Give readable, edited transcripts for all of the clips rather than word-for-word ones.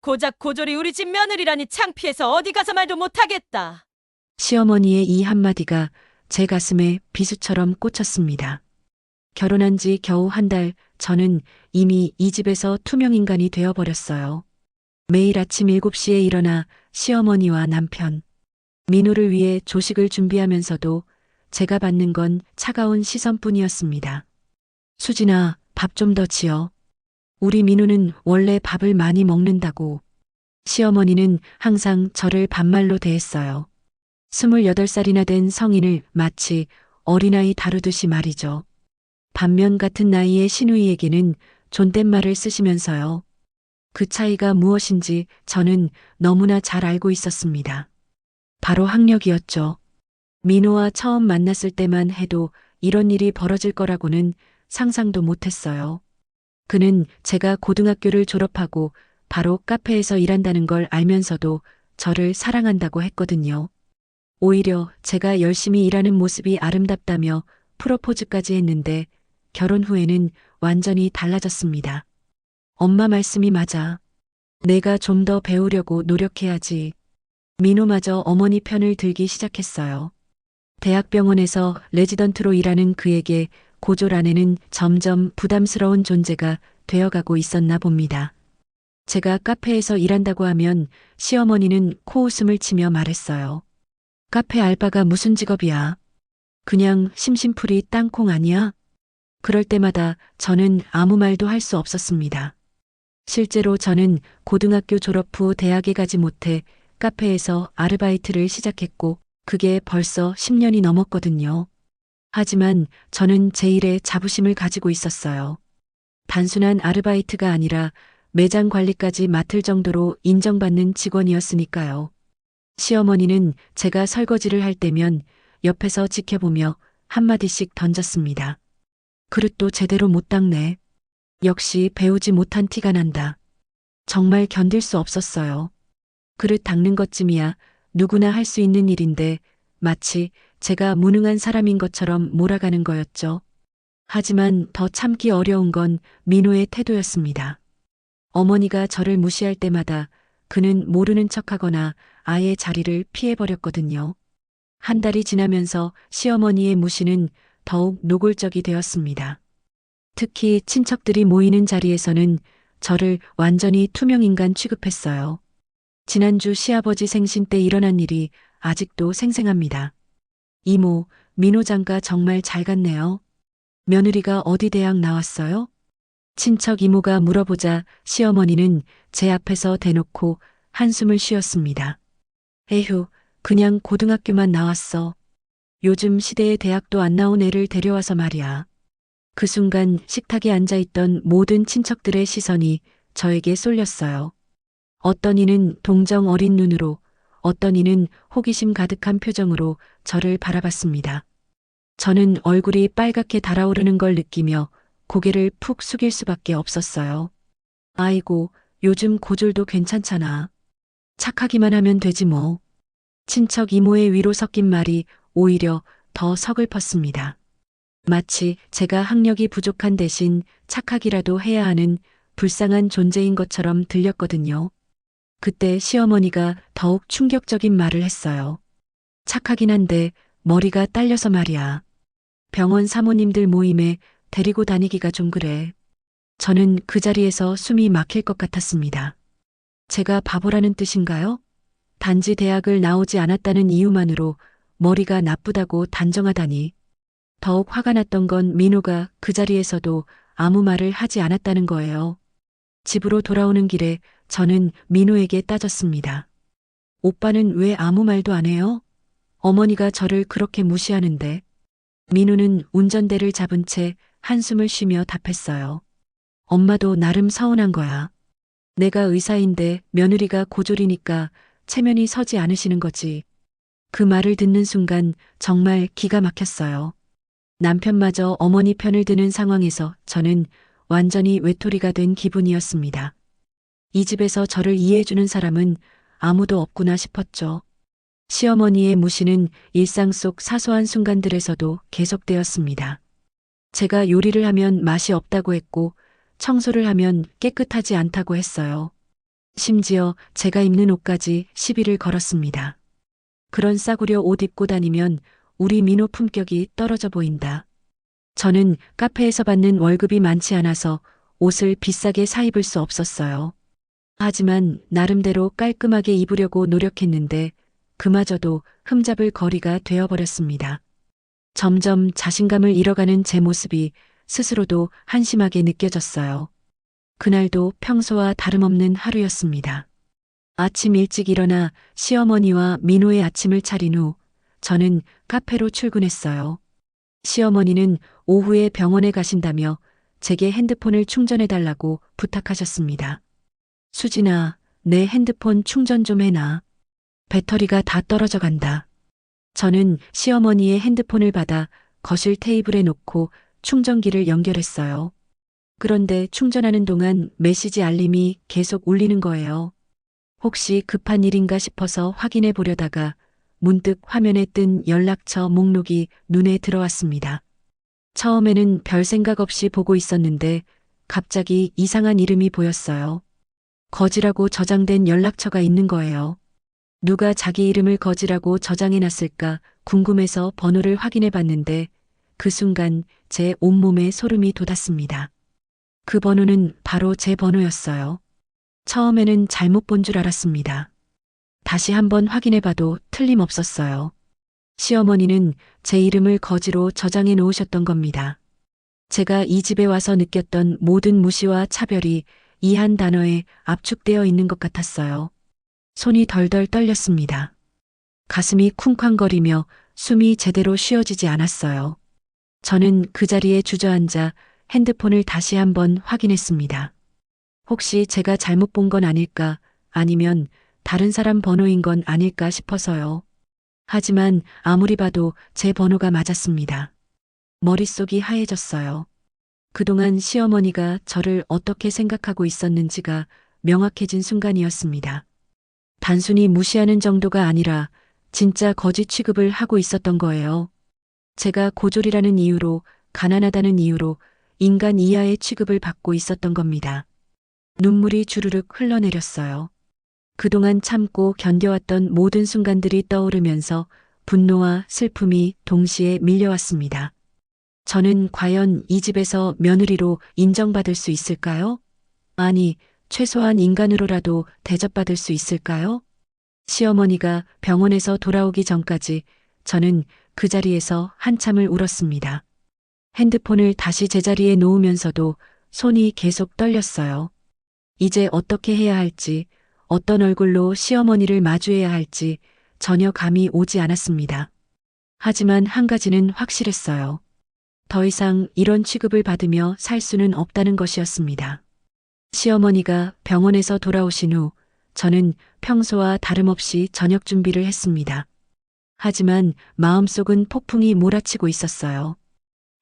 고작 고졸이 우리 집 며느리라니 창피해서 어디 가서 말도 못하겠다. 시어머니의 이 한마디가 제 가슴에 비수처럼 꽂혔습니다. 결혼한 지 겨우 한 달, 저는 이미 이 집에서 투명인간이 되어버렸어요. 매일 아침 7시에 일어나 시어머니와 남편, 민호를 위해 조식을 준비하면서도 제가 받는 건 차가운 시선뿐이었습니다. 수진아, 밥 좀 더 지어. 우리 민호는 원래 밥을 많이 먹는다고. 시어머니는 항상 저를 반말로 대했어요. 28살이나 된 성인을 마치 어린아이 다루듯이 말이죠. 반면 같은 나이의 시누이에게는 존댓말을 쓰시면서요. 그 차이가 무엇인지 저는 너무나 잘 알고 있었습니다. 바로 학력이었죠. 민호와 처음 만났을 때만 해도 이런 일이 벌어질 거라고는 상상도 못했어요. 그는 제가 고등학교를 졸업하고 바로 카페에서 일한다는 걸 알면서도 저를 사랑한다고 했거든요. 오히려 제가 열심히 일하는 모습이 아름답다며 프로포즈까지 했는데 결혼 후에는 완전히 달라졌습니다. 엄마 말씀이 맞아. 내가 좀 더 배우려고 노력해야지. 민호마저 어머니 편을 들기 시작했어요. 대학병원에서 레지던트로 일하는 그에게 고졸 아내는 점점 부담스러운 존재가 되어가고 있었나 봅니다. 제가 카페에서 일한다고 하면 시어머니는 코웃음을 치며 말했어요. 카페 알바가 무슨 직업이야? 그냥 심심풀이 땅콩 아니야? 그럴 때마다 저는 아무 말도 할 수 없었습니다. 실제로 저는 고등학교 졸업 후 대학에 가지 못해 카페에서 아르바이트를 시작했고 그게 벌써 10년이 넘었거든요. 하지만 저는 제 일에 자부심을 가지고 있었어요. 단순한 아르바이트가 아니라 매장 관리까지 맡을 정도로 인정받는 직원이었으니까요. 시어머니는 제가 설거지를 할 때면 옆에서 지켜보며 한마디씩 던졌습니다. 그릇도 제대로 못 닦네. 역시 배우지 못한 티가 난다. 정말 견딜 수 없었어요. 그릇 닦는 것쯤이야 누구나 할 수 있는 일인데 마치 제가 무능한 사람인 것처럼 몰아가는 거였죠. 하지만 더 참기 어려운 건 민호의 태도였습니다. 어머니가 저를 무시할 때마다 그는 모르는 척하거나 아예 자리를 피해버렸거든요. 한 달이 지나면서 시어머니의 무시는 더욱 노골적이 되었습니다. 특히 친척들이 모이는 자리에서는 저를 완전히 투명인간 취급했어요. 지난주 시아버지 생신 때 일어난 일이 아직도 생생합니다. 이모, 민호 장가 정말 잘 갔네요. 며느리가 어디 대학 나왔어요? 친척 이모가 물어보자 시어머니는 제 앞에서 대놓고 한숨을 쉬었습니다. 에휴, 그냥 고등학교만 나왔어. 요즘 시대에 대학도 안 나온 애를 데려와서 말이야. 그 순간 식탁에 앉아있던 모든 친척들의 시선이 저에게 쏠렸어요. 어떤 이는 동정 어린 눈으로, 어떤 이는 호기심 가득한 표정으로 저를 바라봤습니다. 저는 얼굴이 빨갛게 달아오르는 걸 느끼며 고개를 푹 숙일 수밖에 없었어요. 아이고, 요즘 고졸도 괜찮잖아. 착하기만 하면 되지 뭐. 친척 이모의 위로 섞인 말이 오히려 더 서글펐습니다. 마치 제가 학력이 부족한 대신 착하기라도 해야 하는 불쌍한 존재인 것처럼 들렸거든요. 그때 시어머니가 더욱 충격적인 말을 했어요. 착하긴 한데 머리가 딸려서 말이야. 병원 사모님들 모임에 데리고 다니기가 좀 그래. 저는 그 자리에서 숨이 막힐 것 같았습니다. 제가 바보라는 뜻인가요? 단지 대학을 나오지 않았다는 이유만으로 머리가 나쁘다고 단정하다니. 더욱 화가 났던 건 민호가 그 자리에서도 아무 말을 하지 않았다는 거예요. 집으로 돌아오는 길에 저는 민호에게 따졌습니다. 오빠는 왜 아무 말도 안 해요? 어머니가 저를 그렇게 무시하는데. 민호는 운전대를 잡은 채 한숨을 쉬며 답했어요. 엄마도 나름 서운한 거야. 내가 의사인데 며느리가 고졸이니까 체면이 서지 않으시는 거지. 그 말을 듣는 순간 정말 기가 막혔어요. 남편마저 어머니 편을 드는 상황에서 저는 완전히 외톨이가 된 기분이었습니다. 이 집에서 저를 이해해주는 사람은 아무도 없구나 싶었죠. 시어머니의 무시는 일상 속 사소한 순간들에서도 계속되었습니다. 제가 요리를 하면 맛이 없다고 했고 청소를 하면 깨끗하지 않다고 했어요. 심지어 제가 입는 옷까지 시비를 걸었습니다. 그런 싸구려 옷 입고 다니면 우리 민호 품격이 떨어져 보인다. 저는 카페에서 받는 월급이 많지 않아서 옷을 비싸게 사 입을 수 없었어요. 하지만 나름대로 깔끔하게 입으려고 노력했는데 그마저도 흠잡을 거리가 되어버렸습니다. 점점 자신감을 잃어가는 제 모습이 스스로도 한심하게 느껴졌어요. 그날도 평소와 다름없는 하루였습니다. 아침 일찍 일어나 시어머니와 민호의 아침을 차린 후 저는 카페로 출근했어요. 시어머니는 오후에 병원에 가신다며 제게 핸드폰을 충전해달라고 부탁하셨습니다. 수진아, 내 핸드폰 충전 좀 해놔. 배터리가 다 떨어져 간다. 저는 시어머니의 핸드폰을 받아 거실 테이블에 놓고 충전기를 연결했어요. 그런데 충전하는 동안 메시지 알림이 계속 울리는 거예요. 혹시 급한 일인가 싶어서 확인해 보려다가 문득 화면에 뜬 연락처 목록이 눈에 들어왔습니다. 처음에는 별 생각 없이 보고 있었는데 갑자기 이상한 이름이 보였어요. 거지라고 저장된 연락처가 있는 거예요. 누가 자기 이름을 거지라고 저장해 놨을까 궁금해서 번호를 확인해 봤는데 그 순간 제 온몸에 소름이 돋았습니다. 그 번호는 바로 제 번호였어요. 처음에는 잘못 본 줄 알았습니다. 다시 한번 확인해 봐도 틀림없었어요. 시어머니는 제 이름을 거지로 저장해 놓으셨던 겁니다. 제가 이 집에 와서 느꼈던 모든 무시와 차별이 이 한 단어에 압축되어 있는 것 같았어요. 손이 덜덜 떨렸습니다. 가슴이 쿵쾅거리며 숨이 제대로 쉬어지지 않았어요. 저는 그 자리에 주저앉아 핸드폰을 다시 한번 확인했습니다. 혹시 제가 잘못 본 건 아닐까, 아니면 다른 사람 번호인 건 아닐까 싶어서요. 하지만 아무리 봐도 제 번호가 맞았습니다. 머릿속이 하얘졌어요. 그동안 시어머니가 저를 어떻게 생각하고 있었는지가 명확해진 순간이었습니다. 단순히 무시하는 정도가 아니라 진짜 거지 취급을 하고 있었던 거예요. 제가 고졸이라는 이유로, 가난하다는 이유로 인간 이하의 취급을 받고 있었던 겁니다. 눈물이 주르륵 흘러내렸어요. 그동안 참고 견뎌왔던 모든 순간들이 떠오르면서 분노와 슬픔이 동시에 밀려왔습니다. 저는 과연 이 집에서 며느리로 인정받을 수 있을까요? 아니, 최소한 인간으로라도 대접받을 수 있을까요? 시어머니가 병원에서 돌아오기 전까지 저는 그 자리에서 한참을 울었습니다. 핸드폰을 다시 제자리에 놓으면서도 손이 계속 떨렸어요. 이제 어떻게 해야 할지, 어떤 얼굴로 시어머니를 마주해야 할지 전혀 감이 오지 않았습니다. 하지만 한 가지는 확실했어요. 더 이상 이런 취급을 받으며 살 수는 없다는 것이었습니다. 시어머니가 병원에서 돌아오신 후 저는 평소와 다름없이 저녁 준비를 했습니다. 하지만 마음속은 폭풍이 몰아치고 있었어요.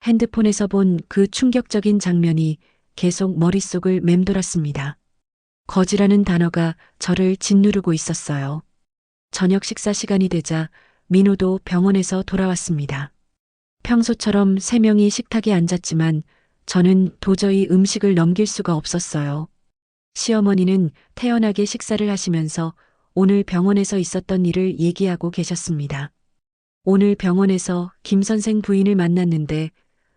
핸드폰에서 본 그 충격적인 장면이 계속 머릿속을 맴돌았습니다. 거지라는 단어가 저를 짓누르고 있었어요. 저녁 식사 시간이 되자 민호도 병원에서 돌아왔습니다. 평소처럼 세 명이 식탁에 앉았지만 저는 도저히 음식을 넘길 수가 없었어요. 시어머니는 태연하게 식사를 하시면서 오늘 병원에서 있었던 일을 얘기하고 계셨습니다. 오늘 병원에서 김 선생 부인을 만났는데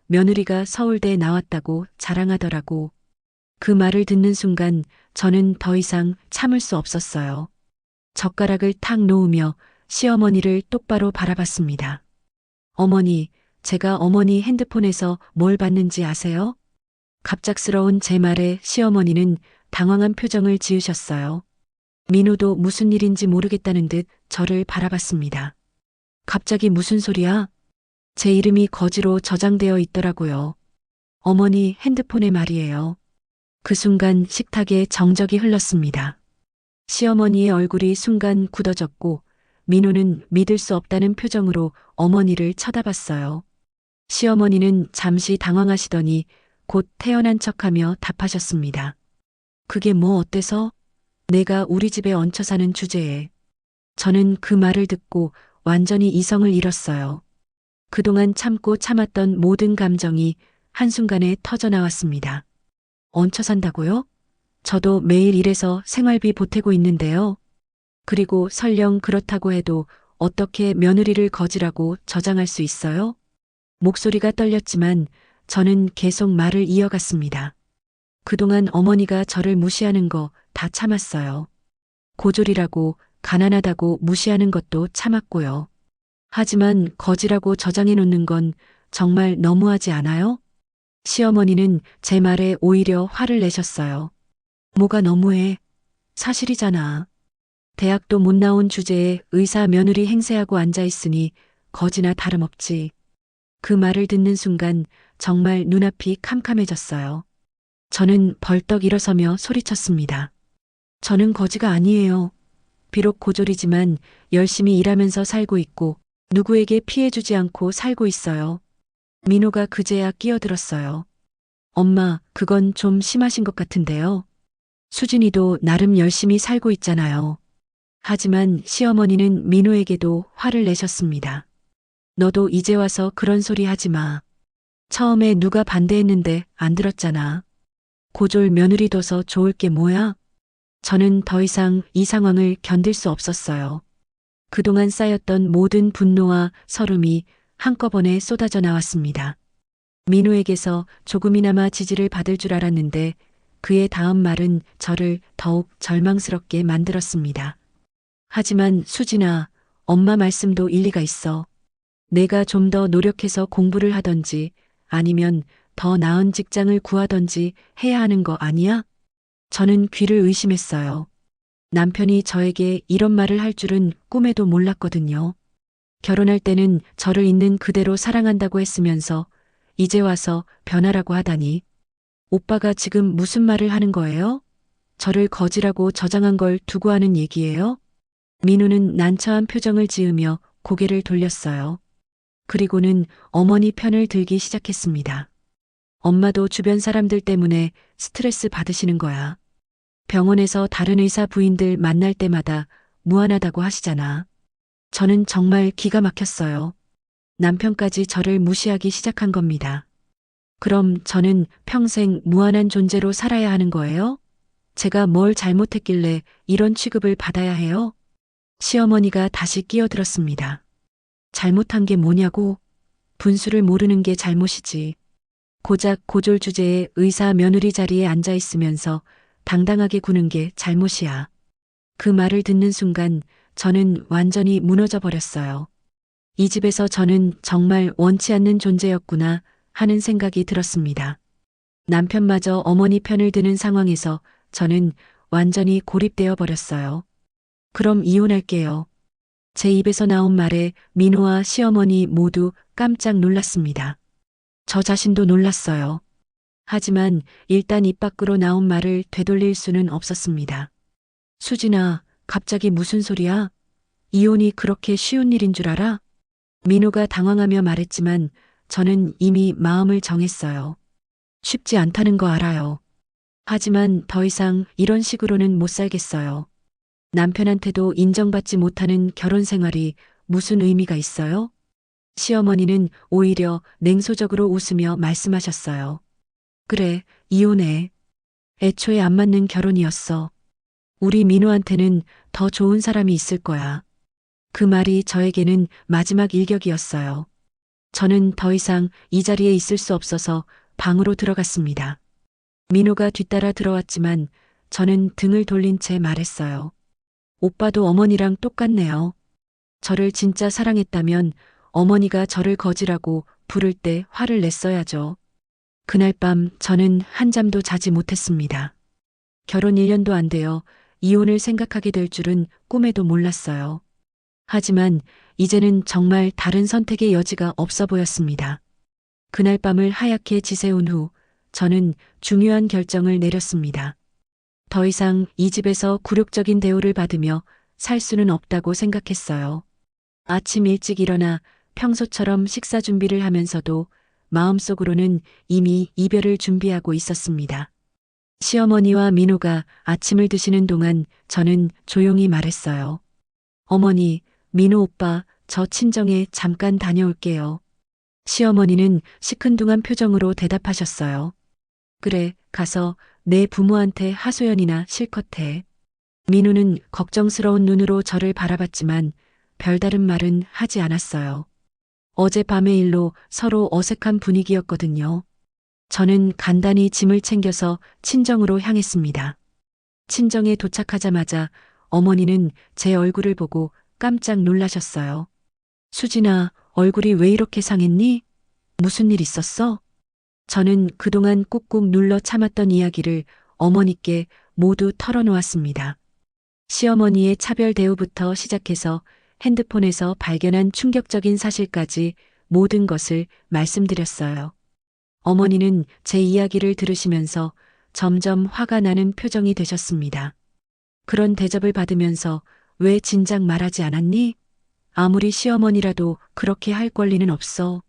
며느리가 서울대에 나왔다고 자랑하더라고. 그 말을 듣는 순간 저는 더 이상 참을 수 없었어요. 젓가락을 탁 놓으며 시어머니를 똑바로 바라봤습니다. 어머니, 제가 어머니 핸드폰에서 뭘 봤는지 아세요? 갑작스러운 제 말에 시어머니는 당황한 표정을 지으셨어요. 민호도 무슨 일인지 모르겠다는 듯 저를 바라봤습니다. 갑자기 무슨 소리야? 제 이름이 거지로 저장되어 있더라고요. 어머니 핸드폰에 말이에요. 그 순간 식탁에 정적이 흘렀습니다. 시어머니의 얼굴이 순간 굳어졌고 민호는 믿을 수 없다는 표정으로 어머니를 쳐다봤어요. 시어머니는 잠시 당황하시더니 곧 태연한 척하며 답하셨습니다. 그게 뭐 어때서? 내가 우리 집에 얹혀 사는 주제에. 저는 그 말을 듣고 완전히 이성을 잃었어요. 그동안 참고 참았던 모든 감정이 한순간에 터져나왔습니다. 얹혀 산다고요? 저도 매일 일해서 생활비 보태고 있는데요. 그리고 설령 그렇다고 해도 어떻게 며느리를 거지라고 저장할 수 있어요? 목소리가 떨렸지만 저는 계속 말을 이어갔습니다. 그동안 어머니가 저를 무시하는 거 다 참았어요. 고졸이라고 가난하다고 무시하는 것도 참았고요. 하지만 거지라고 저장해 놓는 건 정말 너무하지 않아요? 시어머니는 제 말에 오히려 화를 내셨어요. 뭐가 너무해? 사실이잖아. 대학도 못 나온 주제에 의사 며느리 행세하고 앉아 있으니 거지나 다름없지. 그 말을 듣는 순간 정말 눈앞이 캄캄해졌어요. 저는 벌떡 일어서며 소리쳤습니다. 저는 거지가 아니에요. 비록 고졸이지만 열심히 일하면서 살고 있고 누구에게 피해 주지 않고 살고 있어요. 민호가 그제야 끼어들었어요. 엄마, 그건 좀 심하신 것 같은데요. 수진이도 나름 열심히 살고 있잖아요. 하지만 시어머니는 민호에게도 화를 내셨습니다. 너도 이제 와서 그런 소리 하지 마. 처음에 누가 반대했는데 안 들었잖아. 고졸 며느리 둬서 좋을 게 뭐야? 저는 더 이상 이 상황을 견딜 수 없었어요. 그동안 쌓였던 모든 분노와 서름이 한꺼번에 쏟아져 나왔습니다. 민호에게서 조금이나마 지지를 받을 줄 알았는데 그의 다음 말은 저를 더욱 절망스럽게 만들었습니다. 하지만 수진아, 엄마 말씀도 일리가 있어. 내가 좀 더 노력해서 공부를 하던지 아니면 더 나은 직장을 구하던지 해야 하는 거 아니야? 저는 귀를 의심했어요. 남편이 저에게 이런 말을 할 줄은 꿈에도 몰랐거든요. 결혼할 때는 저를 있는 그대로 사랑한다고 했으면서 이제 와서 변하라고 하다니. 오빠가 지금 무슨 말을 하는 거예요? 저를 거지라고 저장한 걸 두고 하는 얘기예요? 민우는 난처한 표정을 지으며 고개를 돌렸어요. 그리고는 어머니 편을 들기 시작했습니다. 엄마도 주변 사람들 때문에 스트레스 받으시는 거야. 병원에서 다른 의사 부인들 만날 때마다 무안하다고 하시잖아. 저는 정말 기가 막혔어요. 남편까지 저를 무시하기 시작한 겁니다. 그럼 저는 평생 무안한 존재로 살아야 하는 거예요? 제가 뭘 잘못했길래 이런 취급을 받아야 해요? 시어머니가 다시 끼어들었습니다. 잘못한 게 뭐냐고? 분수를 모르는 게 잘못이지. 고작 고졸 주제에 의사 며느리 자리에 앉아 있으면서 당당하게 구는 게 잘못이야. 그 말을 듣는 순간 저는 완전히 무너져 버렸어요. 이 집에서 저는 정말 원치 않는 존재였구나 하는 생각이 들었습니다. 남편마저 어머니 편을 드는 상황에서 저는 완전히 고립되어 버렸어요. 그럼 이혼할게요. 제 입에서 나온 말에 민호와 시어머니 모두 깜짝 놀랐습니다. 저 자신도 놀랐어요. 하지만 일단 입 밖으로 나온 말을 되돌릴 수는 없었습니다. 수진아, 갑자기 무슨 소리야? 이혼이 그렇게 쉬운 일인 줄 알아? 민호가 당황하며 말했지만 저는 이미 마음을 정했어요. 쉽지 않다는 거 알아요. 하지만 더 이상 이런 식으로는 못 살겠어요. 남편한테도 인정받지 못하는 결혼 생활이 무슨 의미가 있어요? 시어머니는 오히려 냉소적으로 웃으며 말씀하셨어요. 그래, 이혼해. 애초에 안 맞는 결혼이었어. 우리 민호한테는 더 좋은 사람이 있을 거야. 그 말이 저에게는 마지막 일격이었어요. 저는 더 이상 이 자리에 있을 수 없어서 방으로 들어갔습니다. 민호가 뒤따라 들어왔지만 저는 등을 돌린 채 말했어요. 오빠도 어머니랑 똑같네요. 저를 진짜 사랑했다면 어머니가 저를 거지라고 부를 때 화를 냈어야죠. 그날 밤 저는 한잠도 자지 못했습니다. 결혼 1년도 안 되어 이혼을 생각하게 될 줄은 꿈에도 몰랐어요. 하지만 이제는 정말 다른 선택의 여지가 없어 보였습니다. 그날 밤을 하얗게 지새운 후 저는 중요한 결정을 내렸습니다. 더 이상 이 집에서 굴욕적인 대우를 받으며 살 수는 없다고 생각했어요. 아침 일찍 일어나 평소처럼 식사 준비를 하면서도 마음속으로는 이미 이별을 준비하고 있었습니다. 시어머니와 민호가 아침을 드시는 동안 저는 조용히 말했어요. 어머니, 민호 오빠, 저 친정에 잠깐 다녀올게요. 시어머니는 시큰둥한 표정으로 대답하셨어요. 그래, 가서 내 부모한테 하소연이나 실컷 해. 민우는 걱정스러운 눈으로 저를 바라봤지만 별다른 말은 하지 않았어요. 어젯밤의 일로 서로 어색한 분위기였거든요. 저는 간단히 짐을 챙겨서 친정으로 향했습니다. 친정에 도착하자마자 어머니는 제 얼굴을 보고 깜짝 놀라셨어요. 수진아, 얼굴이 왜 이렇게 상했니? 무슨 일 있었어? 저는 그동안 꾹꾹 눌러 참았던 이야기를 어머니께 모두 털어놓았습니다. 시어머니의 차별 대우부터 시작해서 핸드폰에서 발견한 충격적인 사실까지 모든 것을 말씀드렸어요. 어머니는 제 이야기를 들으시면서 점점 화가 나는 표정이 되셨습니다. 그런 대접을 받으면서 왜 진작 말하지 않았니? 아무리 시어머니라도 그렇게 할 권리는 없어.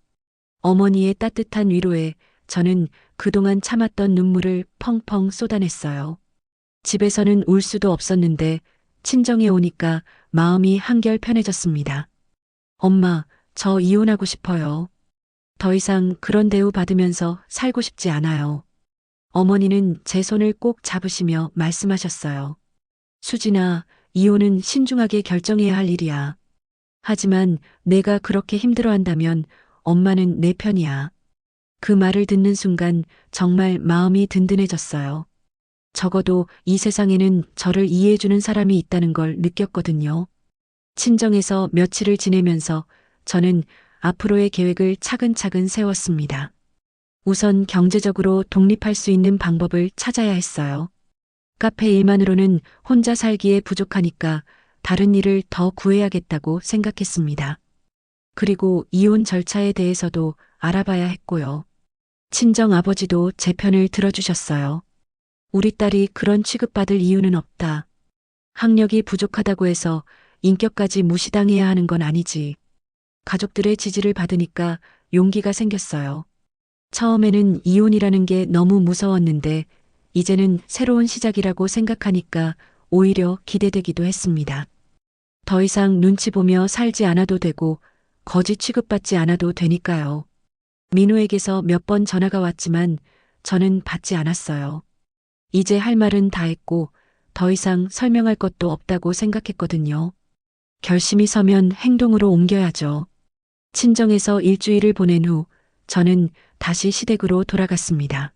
어머니의 따뜻한 위로에 저는 그동안 참았던 눈물을 펑펑 쏟아냈어요. 집에서는 울 수도 없었는데 친정에 오니까 마음이 한결 편해졌습니다. 엄마, 저 이혼하고 싶어요. 더 이상 그런 대우 받으면서 살고 싶지 않아요. 어머니는 제 손을 꼭 잡으시며 말씀하셨어요. 수진아, 이혼은 신중하게 결정해야 할 일이야. 하지만 내가 그렇게 힘들어한다면 엄마는 내 편이야. 그 말을 듣는 순간 정말 마음이 든든해졌어요. 적어도 이 세상에는 저를 이해해주는 사람이 있다는 걸 느꼈거든요. 친정에서 며칠을 지내면서 저는 앞으로의 계획을 차근차근 세웠습니다. 우선 경제적으로 독립할 수 있는 방법을 찾아야 했어요. 카페 일만으로는 혼자 살기에 부족하니까 다른 일을 더 구해야겠다고 생각했습니다. 그리고 이혼 절차에 대해서도 알아봐야 했고요. 친정 아버지도 제 편을 들어주셨어요. 우리 딸이 그런 취급받을 이유는 없다. 학력이 부족하다고 해서 인격까지 무시당해야 하는 건 아니지. 가족들의 지지를 받으니까 용기가 생겼어요. 처음에는 이혼이라는 게 너무 무서웠는데 이제는 새로운 시작이라고 생각하니까 오히려 기대되기도 했습니다. 더 이상 눈치 보며 살지 않아도 되고 거지 취급받지 않아도 되니까요. 민우에게서 몇 번 전화가 왔지만 저는 받지 않았어요. 이제 할 말은 다 했고 더 이상 설명할 것도 없다고 생각했거든요. 결심이 서면 행동으로 옮겨야죠. 친정에서 일주일을 보낸 후 저는 다시 시댁으로 돌아갔습니다.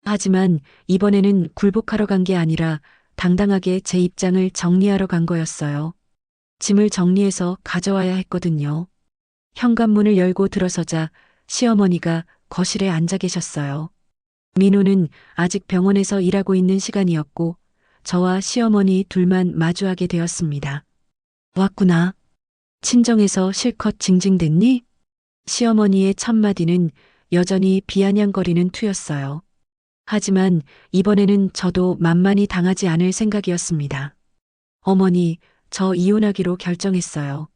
하지만 이번에는 굴복하러 간 게 아니라 당당하게 제 입장을 정리하러 간 거였어요. 짐을 정리해서 가져와야 했거든요. 현관문을 열고 들어서자 시어머니가 거실에 앉아 계셨어요. 민호는 아직 병원에서 일하고 있는 시간이었고 저와 시어머니 둘만 마주하게 되었습니다. 왔구나. 친정에서 실컷 징징댔니? 시어머니의 첫마디는 여전히 비아냥거리는 투였어요. 하지만 이번에는 저도 만만히 당하지 않을 생각이었습니다. 어머니, 저 이혼하기로 결정했어요.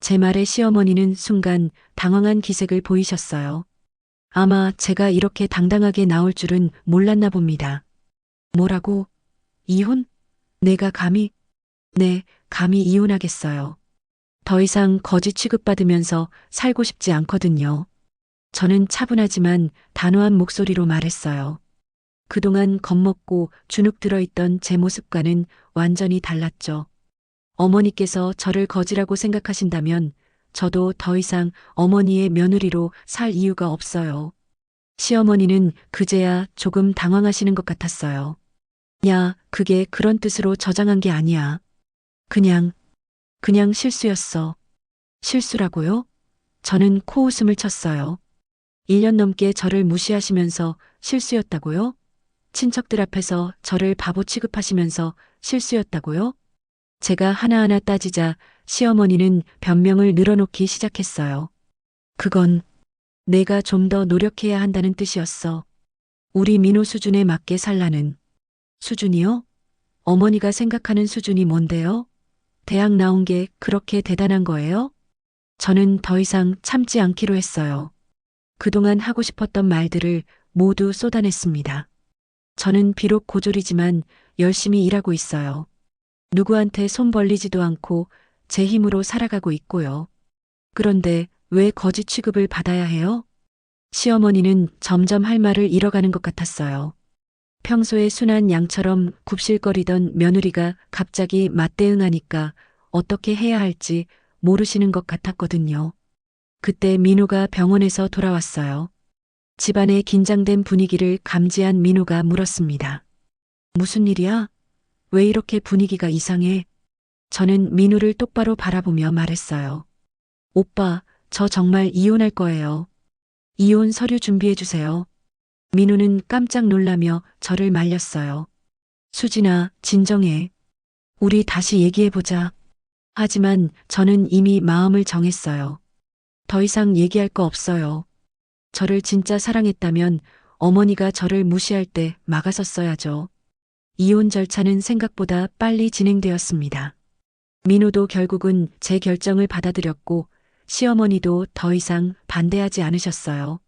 제 말에 시어머니는 순간 당황한 기색을 보이셨어요. 아마 제가 이렇게 당당하게 나올 줄은 몰랐나 봅니다. 뭐라고? 이혼? 내가 감히? 네, 감히 이혼하겠어요. 더 이상 거지 취급받으면서 살고 싶지 않거든요. 저는 차분하지만 단호한 목소리로 말했어요. 그동안 겁먹고 주눅 들어있던 제 모습과는 완전히 달랐죠. 어머니께서 저를 거지라고 생각하신다면 저도 더 이상 어머니의 며느리로 살 이유가 없어요. 시어머니는 그제야 조금 당황하시는 것 같았어요. 야, 그게 그런 뜻으로 저장한 게 아니야. 그냥 실수였어. 실수라고요? 저는 코웃음을 쳤어요. 1년 넘게 저를 무시하시면서 실수였다고요? 친척들 앞에서 저를 바보 취급하시면서 실수였다고요? 제가 하나하나 따지자 시어머니는 변명을 늘어놓기 시작했어요. 그건 내가 좀 더 노력해야 한다는 뜻이었어. 우리 민호 수준에 맞게 살라는. 수준이요? 어머니가 생각하는 수준이 뭔데요? 대학 나온 게 그렇게 대단한 거예요? 저는 더 이상 참지 않기로 했어요. 그동안 하고 싶었던 말들을 모두 쏟아냈습니다. 저는 비록 고졸이지만 열심히 일하고 있어요. 누구한테 손 벌리지도 않고 제 힘으로 살아가고 있고요. 그런데 왜 거지 취급을 받아야 해요? 시어머니는 점점 할 말을 잃어가는 것 같았어요. 평소에 순한 양처럼 굽실거리던 며느리가 갑자기 맞대응하니까 어떻게 해야 할지 모르시는 것 같았거든요. 그때 민호가 병원에서 돌아왔어요. 집안의 긴장된 분위기를 감지한 민호가 물었습니다. 무슨 일이야? 왜 이렇게 분위기가 이상해? 저는 민호를 똑바로 바라보며 말했어요. 오빠, 저 정말 이혼할 거예요. 이혼 서류 준비해 주세요. 민호는 깜짝 놀라며 저를 말렸어요. 수진아, 진정해. 우리 다시 얘기해보자. 하지만 저는 이미 마음을 정했어요. 더 이상 얘기할 거 없어요. 저를 진짜 사랑했다면 어머니가 저를 무시할 때 막아섰어야죠. 이혼 절차는 생각보다 빨리 진행되었습니다. 민호도 결국은 제 결정을 받아들였고 시어머니도 더 이상 반대하지 않으셨어요.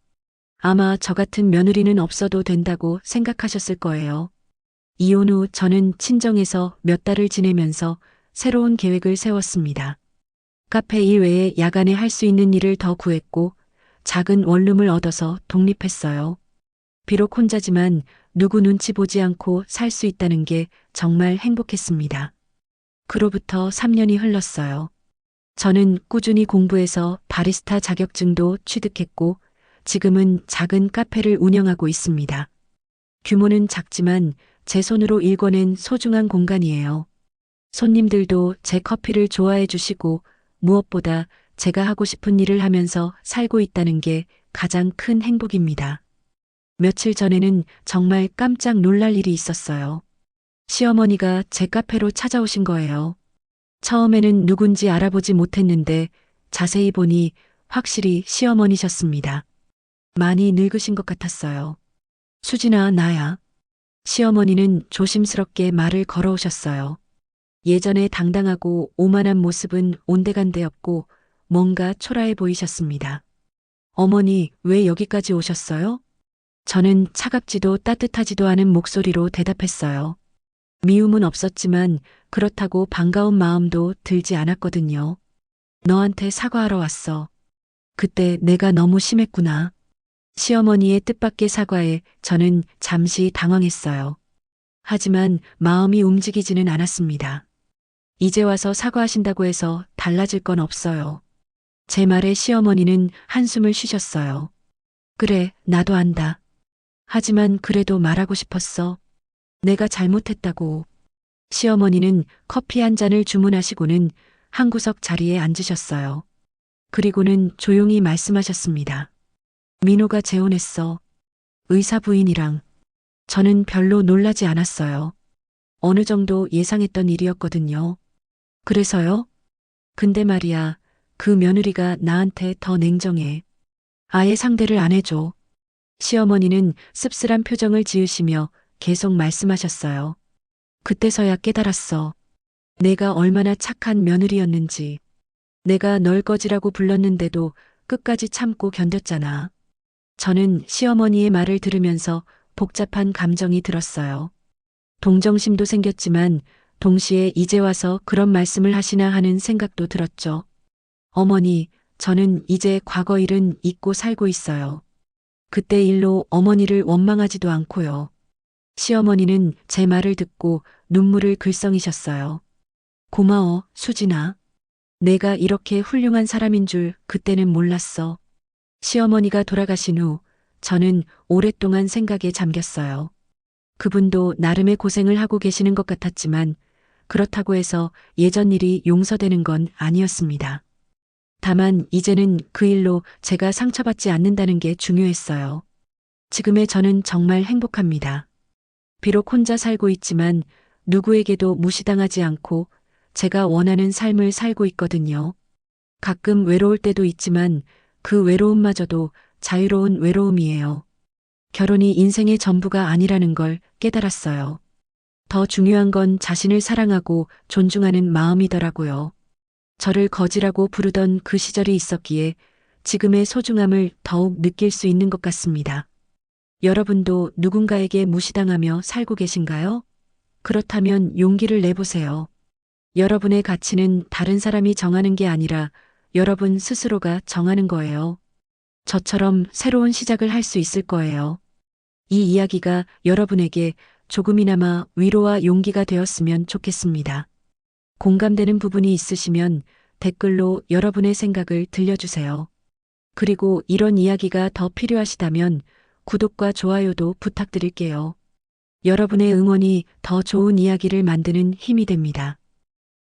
아마 저 같은 며느리는 없어도 된다고 생각하셨을 거예요. 이혼 후 저는 친정에서 몇 달을 지내면서 새로운 계획을 세웠습니다. 카페 일 외에 야간에 할 수 있는 일을 더 구했고 작은 원룸을 얻어서 독립했어요. 비록 혼자지만 누구 눈치 보지 않고 살 수 있다는 게 정말 행복했습니다. 그로부터 3년이 흘렀어요. 저는 꾸준히 공부해서 바리스타 자격증도 취득했고 지금은 작은 카페를 운영하고 있습니다. 규모는 작지만 제 손으로 일궈낸 소중한 공간이에요. 손님들도 제 커피를 좋아해 주시고 무엇보다 제가 하고 싶은 일을 하면서 살고 있다는 게 가장 큰 행복입니다. 며칠 전에는 정말 깜짝 놀랄 일이 있었어요. 시어머니가 제 카페로 찾아오신 거예요. 처음에는 누군지 알아보지 못했는데 자세히 보니 확실히 시어머니셨습니다. 많이 늙으신 것 같았어요. 수진아, 나야. 시어머니는 조심스럽게 말을 걸어오셨어요. 예전에 당당하고 오만한 모습은 온데간데 없고 뭔가 초라해 보이셨습니다. 어머니, 왜 여기까지 오셨어요? 저는 차갑지도 따뜻하지도 않은 목소리로 대답했어요. 미움은 없었지만 그렇다고 반가운 마음도 들지 않았거든요. 너한테 사과하러 왔어. 그때 내가 너무 심했구나. 시어머니의 뜻밖의 사과에 저는 잠시 당황했어요. 하지만 마음이 움직이지는 않았습니다. 이제 와서 사과하신다고 해서 달라질 건 없어요. 제 말에 시어머니는 한숨을 쉬셨어요. 그래, 나도 안다. 하지만 그래도 말하고 싶었어. 내가 잘못했다고. 시어머니는 커피 한 잔을 주문하시고는 한 구석 자리에 앉으셨어요. 그리고는 조용히 말씀하셨습니다. 민호가 재혼했어. 의사 부인이랑. 저는 별로 놀라지 않았어요. 어느 정도 예상했던 일이었거든요. 그래서요? 근데 말이야, 그 며느리가 나한테 더 냉정해. 아예 상대를 안 해줘. 시어머니는 씁쓸한 표정을 지으시며 계속 말씀하셨어요. 그때서야 깨달았어. 내가 얼마나 착한 며느리였는지. 내가 널 거지라고 불렀는데도 끝까지 참고 견뎠잖아. 저는 시어머니의 말을 들으면서 복잡한 감정이 들었어요. 동정심도 생겼지만 동시에 이제 와서 그런 말씀을 하시나 하는 생각도 들었죠. 어머니, 저는 이제 과거 일은 잊고 살고 있어요. 그때 일로 어머니를 원망하지도 않고요. 시어머니는 제 말을 듣고 눈물을 글썽이셨어요. 고마워, 수진아. 내가 이렇게 훌륭한 사람인 줄 그때는 몰랐어. 시어머니가 돌아가신 후 저는 오랫동안 생각에 잠겼어요. 그분도 나름의 고생을 하고 계시는 것 같았지만 그렇다고 해서 예전 일이 용서되는 건 아니었습니다. 다만 이제는 그 일로 제가 상처받지 않는다는 게 중요했어요. 지금의 저는 정말 행복합니다. 비록 혼자 살고 있지만 누구에게도 무시당하지 않고 제가 원하는 삶을 살고 있거든요. 가끔 외로울 때도 있지만 그 외로움마저도 자유로운 외로움이에요. 결혼이 인생의 전부가 아니라는 걸 깨달았어요. 더 중요한 건 자신을 사랑하고 존중하는 마음이더라고요. 저를 거지라고 부르던 그 시절이 있었기에 지금의 소중함을 더욱 느낄 수 있는 것 같습니다. 여러분도 누군가에게 무시당하며 살고 계신가요? 그렇다면 용기를 내보세요. 여러분의 가치는 다른 사람이 정하는 게 아니라 여러분 스스로가 정하는 거예요. 저처럼 새로운 시작을 할 수 있을 거예요. 이 이야기가 여러분에게 조금이나마 위로와 용기가 되었으면 좋겠습니다. 공감되는 부분이 있으시면 댓글로 여러분의 생각을 들려주세요. 그리고 이런 이야기가 더 필요하시다면 구독과 좋아요도 부탁드릴게요. 여러분의 응원이 더 좋은 이야기를 만드는 힘이 됩니다.